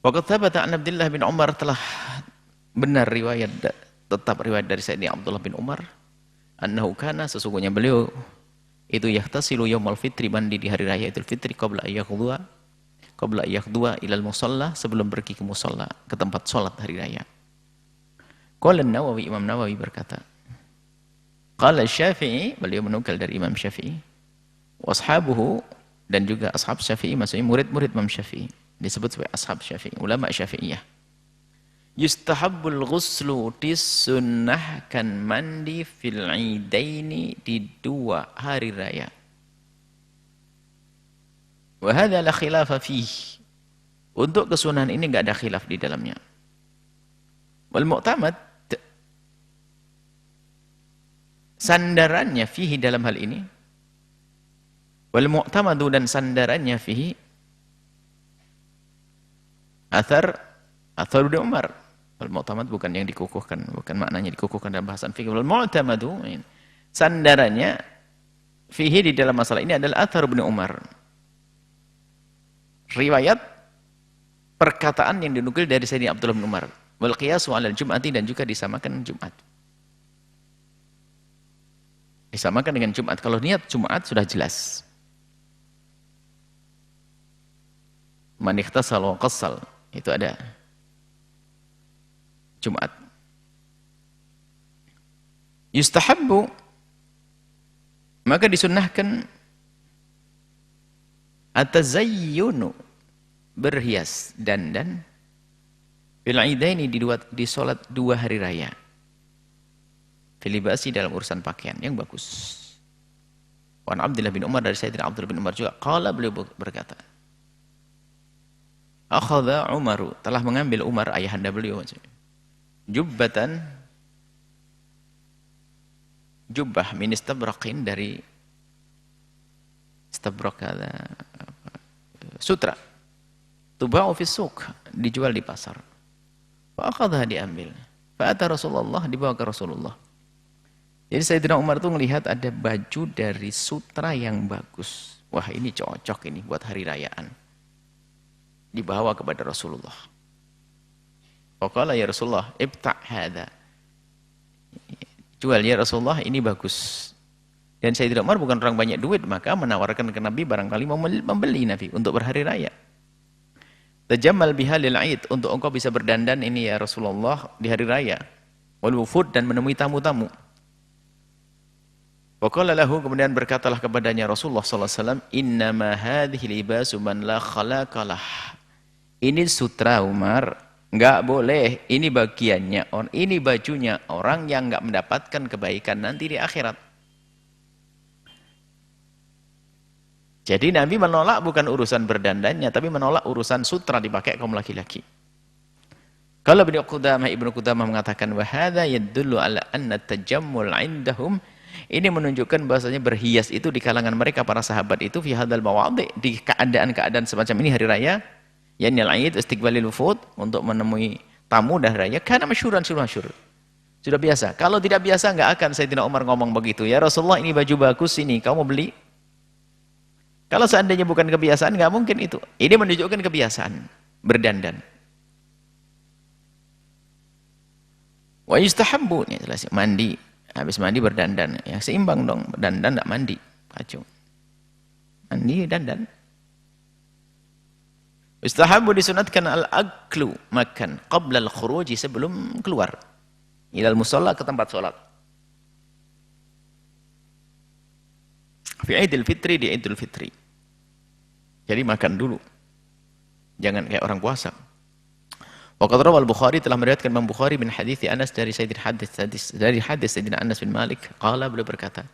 Waqad thabata an Abdullah bin Umar, telah benar riwayat, tetap riwayat dari Sayyidina Abdullah bin Umar, annahu kana, sesungguhnya beliau itu yahtasilu yaumal fitri, mandi di hari raya Idul Fitri, qabla yakhdua ilal musalla, sebelum pergi ke musalla, ke tempat sholat hari raya. Qala Nawawi, Imam Nawawi berkata, qala Syafi'i, beliau menukil dari Imam Syafi'i, washabuhu, dan juga ashab Syafi'i, maksudnya murid-murid Imam Syafi'i, disebut sebagai ashab Syafi'i, ulama Syafi'iyah. Yustahabbul ghuslu, disunnahkan mandi fil idaini, di dua hari raya. Wa hadza la khilafa fihi, untuk kesunahan ini enggak ada khilaf di dalamnya. Wal mu'tamad, sandarannya fihi, dalam hal ini, wal mu'tamadu, dan sandarannya fihi, athar Ibnu Umar. Wal mu'tamad bukan yang dikukuhkan, bukan maknanya dikukuhkan dalam bahasan fikih. Wal mu'tamadu, sandarannya fihi, di dalam masalah ini, adalah athar Ibnu Umar, riwayat perkataan yang dinukil dari Sayyidina Abdullah bin Umar. Wal qiyasu 'alal jum'ati, dan juga disamakan Jumat. Disamakan dengan Jumat. Kalau niat Jumat sudah jelas. Man ikhtasal wa qassal, itu ada Jumat. Yustahabbu, maka disunnahkan, atazayyunu, berhias, dandan, fil idaini, di salat dua hari raya, filibasi, dalam urusan pakaian yang bagus. Wan Abdullah bin Umar, dari Sayyidina Abdullah bin Umar juga, qala, beliau berkata, akhadha Umaru, telah mengambil Umar, ayahanda beliau, jubbatan, jubbah, min istabraqin, dari istabrak, sutra, tuba'u fi suq, dijual di pasar. Fa akhadha, diambil. Fa ata Rasulullah, dibawa ke Rasulullah. Jadi Sayyidina Umar itu melihat ada baju dari sutra yang bagus. Wah, ini cocok ini buat hari rayaan. Dibawa kepada Rasulullah. Faqala ya Rasulullah, ibta' hadha. Jual ya Rasulullah, ini bagus. Dan Sayyidina Umar bukan orang banyak duit, maka menawarkan ke Nabi, barangkali mau membeli Nabi untuk berhari raya. Tajammal biha lil 'id, untuk engkau bisa berdandan ini ya Rasulullah di hari raya. Wal wufud, dan menemui tamu-tamu. Faqala lahu, kemudian berkatalah kepadanya Rasulullah sallallahu alaihi wasallam, innama hadhihi libasu man la khalaqalah. Ini sutra Umar, enggak boleh, ini bagiannya, ini bajunya orang yang enggak mendapatkan kebaikan nanti di akhirat. Jadi Nabi menolak bukan urusan berdandannya, tapi menolak urusan sutra dipakai kaum laki-laki. Kalau Ibnu Qudamah mengatakan, wa hadza yadullu ala anna tajammul 'indahum, ini menunjukkan bahasanya berhias itu di kalangan mereka para sahabat itu, fi hadzal mawadhi, di keadaan-keadaan semacam ini hari raya, yakni al-'id, istiqbalil wufud, untuk menemui tamu dan raya, karena masyhuran, masyhur. Sudah biasa. Kalau tidak biasa enggak akan Sayyidina Umar ngomong begitu, ya Rasulullah, ini baju bagus ini, kamu mau beli? Kalau seandainya bukan kebiasaan, nggak mungkin itu. Ini menunjukkan kebiasaan berdandan. Wa yustahabbu, ini jelas, mandi, habis mandi berdandan, ya seimbang dong, dandan nggak mandi, kacau. Mandi dandan. Yustahabbu, disunatkan al-aklu, makan, qabla al-khuruji, sebelum keluar, ilal musalla, ke tempat sholat. Fi Idul Fitri, di Idul Fitri. Jadi makan dulu. Jangan kayak orang puasa. Waqad rawal Bukhari, telah meriwayatkan Imam Bukhari bin hadits Anas, dari hadis Sayyidina Anas bin Malik, qala, beliau berkata,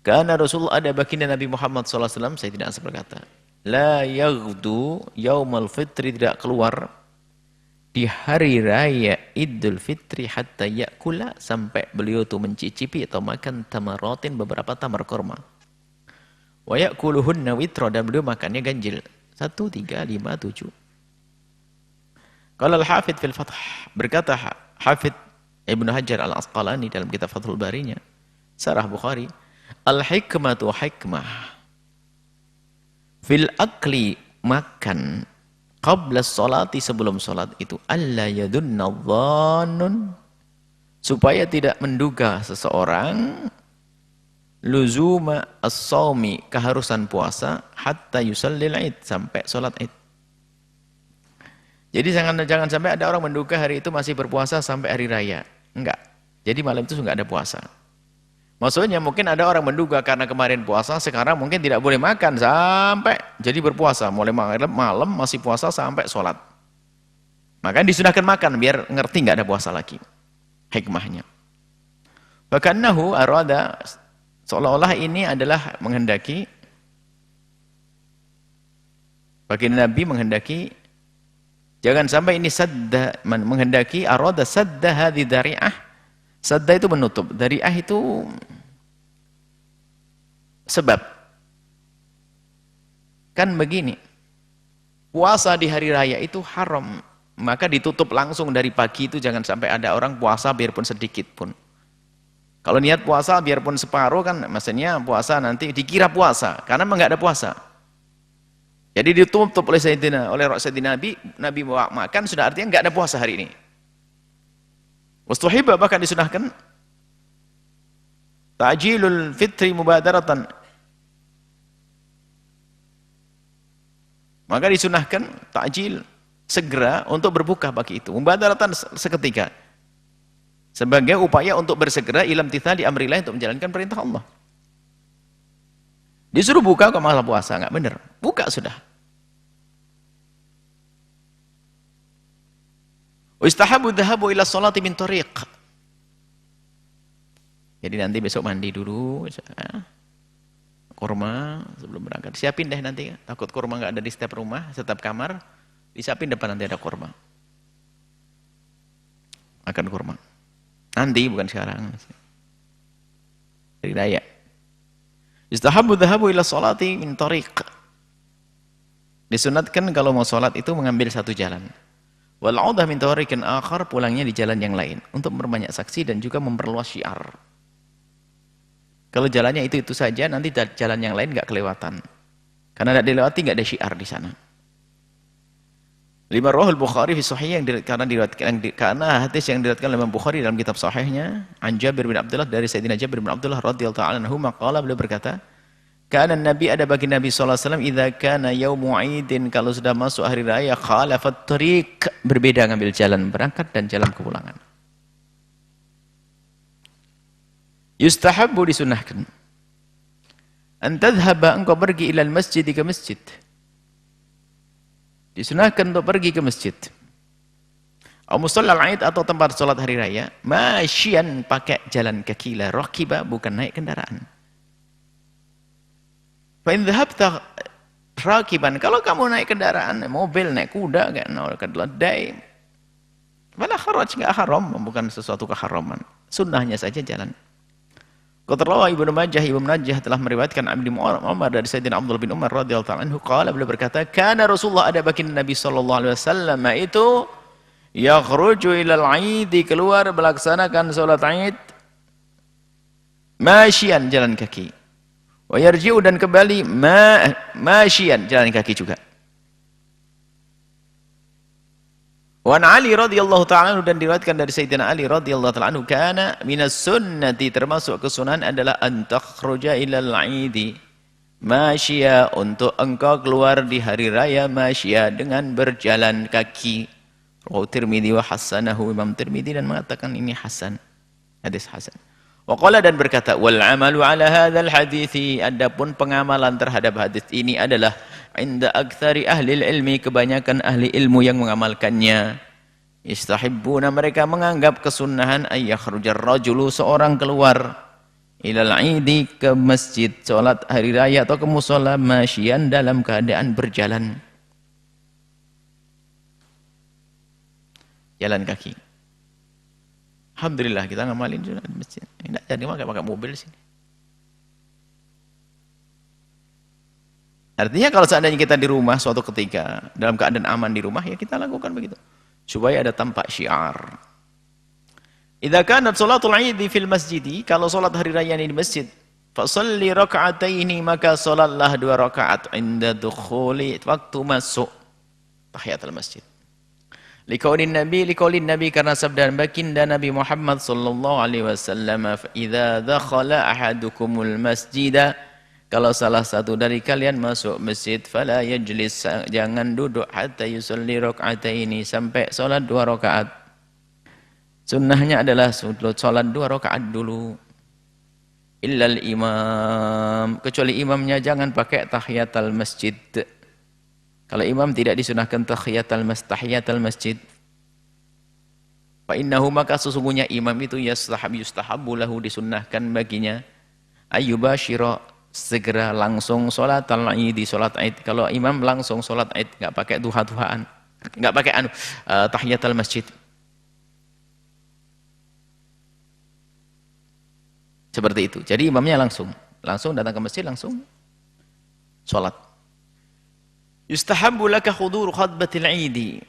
kana Rasulullah, ada baginda Nabi Muhammad sallallahu alaihi wasallam, Sayyidina Anas berkata, la yaghdu yaumal fitri, tidak keluar di hari raya Idul Fitri, hatta yakula, sampai beliau itu mencicipi atau makan tamaratin, beberapa tamar kurma. Wa yakuluhunna witra, dan beliau makannya ganjil, 1, 3, 5, 7. Qala al-Hafidz fil Fath, berkata Hafidz Ibnu Hajar al-Asqalani dalam kitab Fathul Barinya, Sarah Bukhari, al-hikmatu hikmah fil akli, makan, qabla sholati, sebelum sholat itu, alla yadunna dhannun, supaya tidak menduga seseorang luzuma as-sawmi, keharusan puasa, hatta yusallil id, sampai sholat id. Jadi jangan sampai ada orang menduga hari itu masih berpuasa sampai hari raya. Enggak. Jadi malam itu enggak ada puasa. Maksudnya mungkin ada orang menduga karena kemarin puasa, sekarang mungkin tidak boleh makan sampai jadi berpuasa. Mulai malam masih puasa sampai sholat. Maka disunahkan makan biar ngerti enggak ada puasa lagi. Hikmahnya. Fakannahu arada, seolah-olah ini adalah menghendaki, bagi Nabi menghendaki, jangan sampai ini sadda, menghendaki arada sadda hadhi dari'ah. Sadda itu menutup, dari'ah itu sebab. Kan begini, puasa di hari raya itu haram, maka ditutup langsung dari pagi itu, jangan sampai ada orang puasa biarpun sedikit pun. Kalau niat puasa biarpun separuh kan, maksudnya puasa nanti dikira puasa, karena memang nggak ada puasa. Jadi ditutup oleh Sayyidina Nabi bawa makan, sudah artinya nggak ada puasa hari ini. Wastuhibba, bahkan disunahkan ta'jilul fitri mubadaratan. Maka disunahkan ta'jil, segera untuk berbuka pagi itu, mubadaratan, seketika, sebagai upaya untuk bersegera ilam tithali amrillah, untuk menjalankan perintah Allah. Disuruh buka kok malah puasa, nggak benar. Buka sudah. Istahabu dhahabu ila sholati min tariq. Jadi nanti besok mandi dulu, kurma sebelum berangkat. Siapin deh nanti, takut kurma nggak ada di setiap rumah, setiap kamar, disiapin depan nanti ada kurma. Makan kurma. Nanti bukan sekarang. Hari raya. Istahabu dhahabu ila sholati min tariq. Disunatkan kalau mau sholat itu mengambil satu jalan. Wal 'audah min tariqin akhar, pulangnya di jalan yang lain, untuk memperbanyak saksi dan juga memperluas syiar. Kalau jalannya itu saja, nanti jalan yang lain nggak kelewatan. Karena tidak dilewati nggak ada syiar di sana. Lima Rawahul Bukhari fi Sahih, karena hadis yang diriwayatkan oleh Imam Bukhari dalam kitab Sahihnya, an Jabir bin Abdullah, dari Sayyidina Jabir bin Abdullah radhiyallahu ta'ala anhu, maqala, beliau berkata, kana Nabi, ada bagi Nabi sallallahu alaihi wasallam, idza kana yaumu 'idin, kalau sudah masuk hari raya, khalafat tariq, berbeda ngambil jalan berangkat dan jalan kepulangan. Yustahabbu, disunahkan, an tadhhaba, engkau pergi ilal masjid, ke masjid. Disunahkan untuk pergi ke masjid. Au musallal 'id, atau tempat salat hari raya, masyian, pakai jalan kaki, la raqiba, bukan naik kendaraan. Fa in dhahabta raqiban, kalau kamu naik kendaraan, mobil, naik kuda, naik keledai, fala kharaj, enggak haram, bukan sesuatu keharaman. Sunnahnya saja jalan. Qala Ibnu Majah telah meriwayatkan Ibnu Umar dari Sayyidina Abdullah bin Umar radhiyallahu ta'ala anhu, qala, beliau berkata, kana Rasulullah, ada baginda Nabi sallallahu alaihi wasallam itu, yakhruju ilal 'id, keluar melaksanakan salat Id, masyian, jalan kaki. Wa yarji'u, dan kembali masyian, jalan kaki juga. Wa an Ali radhiyallahu ta'ala anhu, dan diriwayatkan dari Sayyidina Ali radhiyallahu ta'ala anhu, kana minas sunnati, termasuk kesunahan adalah an takhruja ilal 'idi masyiya, untuk engkau keluar di hari raya masyiya, dengan berjalan kaki. Rawahu Tirmidzi wa hasanahu, Imam Tirmidzi dan mengatakan ini hasan, hadis hasan. Waqala, dan berkata, wal amalu ala hadzal hadithi, adapun pengamalan terhadap hadis ini adalah inda aktsari ahli ilmi, kebanyakan ahli ilmu yang mengamalkannya. Istahibbuna, mereka menganggap kesunahan, ayakhrujar rajulu, seorang keluar, ilal 'idi, ke masjid, salat hari raya atau ke musala, masyian, dalam keadaan berjalan, jalan kaki. Alhamdulillah kita ngamalin juga di masjid. Tidak jadi pakai mobil sini. Artinya kalau seandainya kita di rumah suatu ketika dalam keadaan aman di rumah, ya kita lakukan begitu, supaya ada tampak syiar. Idza kanat sholatul 'id fil masjid, kalau salat hari raya ini di masjid, fa shalli raka'ataini, maka salatlah 2 rakaat, inda dukhuli, waktu masuk, tahiyatul masjid. Liqaulin Nabi karena sabda baginda Nabi Muhammad sallallahu alaihi wasallam, "Fa idza dakhala ahadukumul masjida," kalau salah satu dari kalian masuk masjid, fala yajlis, jangan duduk hatta yusalli raka'ataini, sampai salat 2 rakaat. Sunnahnya adalah salat 2 rakaat dulu. Illal imam, kecuali imamnya jangan pakai tahiyatul masjid. Kalau imam tidak disunahkan tahiyatul masjid. Fa innahu, maka sesungguhnya imam itu yustahabbu lahu, disunnahkan baginya ayyubashira, segera langsung salat al-id, salat id. Kalau imam langsung salat id, enggak pakai duha-duhaan, enggak pakai tahiyatul masjid. Seperti itu. Jadi imamnya langsung datang ke masjid, langsung salat. Yustahabbu laka hudur khutbatil Id.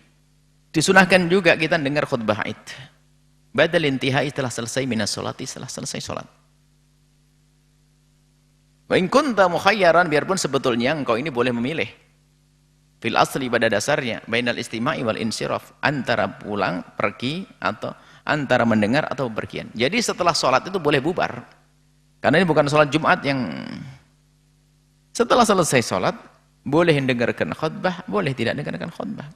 Disunahkan juga kita dengar khutbah Id. Badal intihai, setelah selesai minas salati, setelah selesai salat. Wa in kunta mukhayyaran, biarpun sebetulnya engkau ini boleh memilih. Fil asli, pada dasarnya, bainal istima'i wal insiraf, antara pulang, pergi, atau antara mendengar atau pergian. Jadi setelah salat itu boleh bubar. Karena ini bukan salat Jumat yang setelah selesai salat boleh mendengarkan khutbah, boleh tidak mendengarkan khutbah.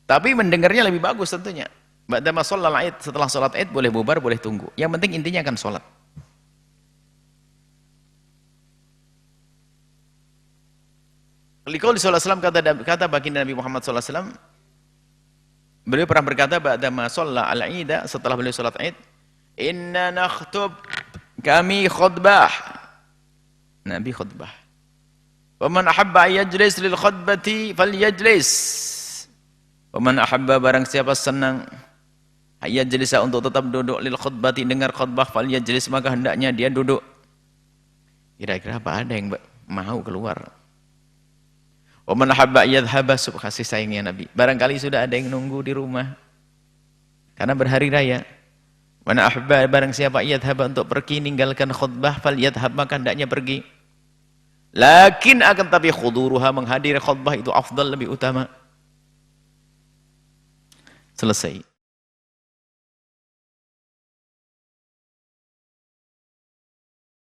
Tapi mendengarnya lebih bagus tentunya. Ba'dama sholal Id, setelah salat Id boleh bubar, boleh tunggu. Yang penting intinya akan salat. Liqauli sallallahu alaihi wasallam, kata baginda Nabi Muhammad sallallahu alaihi wasallam, beliau pernah berkata ba'dama sholla al-Ida, setelah beliau salat Id, inna nakhtub, kami khutbah. Nabi khutbah. Wa man ahabba yajlis lil khutbati falyajlis. Wa man ahabba, barang siapa senang yajlisa, untuk tetap duduk, lil khutbati, dengar khutbah, falyajlis, maka hendaknya dia duduk. Kira-kira apa ada yang mau keluar? Wa man ahabba yadhhaba, kasih sayangnya Nabi. Barangkali sudah ada yang nunggu di rumah karena berhari raya. Man ahabba, barang siapa yadhhaba, untuk pergi ninggalkan khutbah, falyadhhab, maka hendaknya pergi. Lakin akan tapi khuduruha, menghadiri khutbah itu afdal, lebih utama. Selesai.